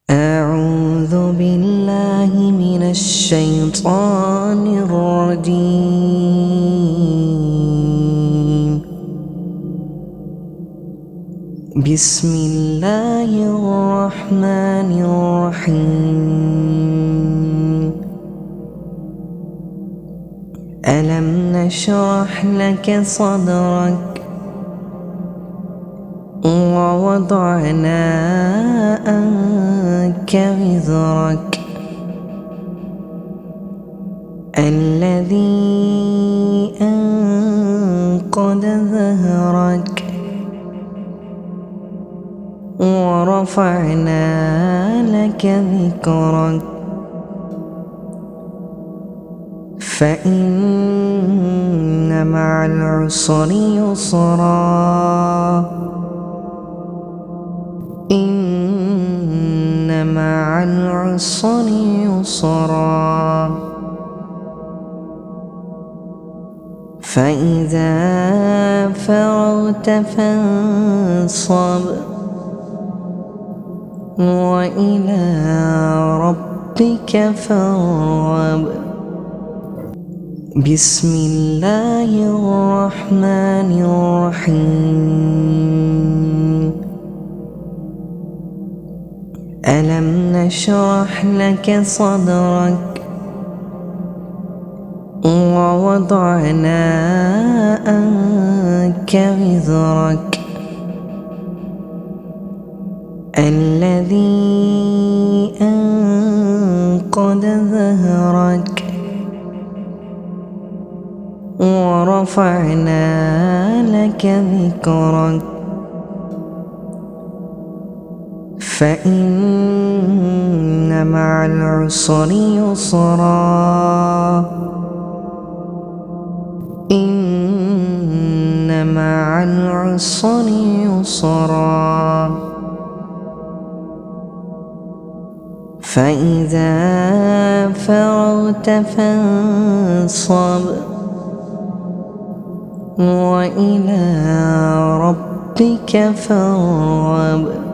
أعوذ بالله من الشيطان الرجيم. بسم الله الرحمن الرحيم. ألم نشرح لك صدرك ووضعنا عنك وزرك الذي أنقض ظهرك ورفعنا لك ذكرك فإن مع العسر يسرا إن مع العسر يسرا فإذا فرغت فانصب وإلى ربك فارغب. بسم الله الرحمن الرحيم. ألم نشرح لك صدرك ووضعنا عنك وزرك الذي أنقض ظهرك ورفعنا لك ذكرك فإن مع العسر يسرا إن مع العسر يسرا فإذا فرغت فانصب وإلى ربك فارغب.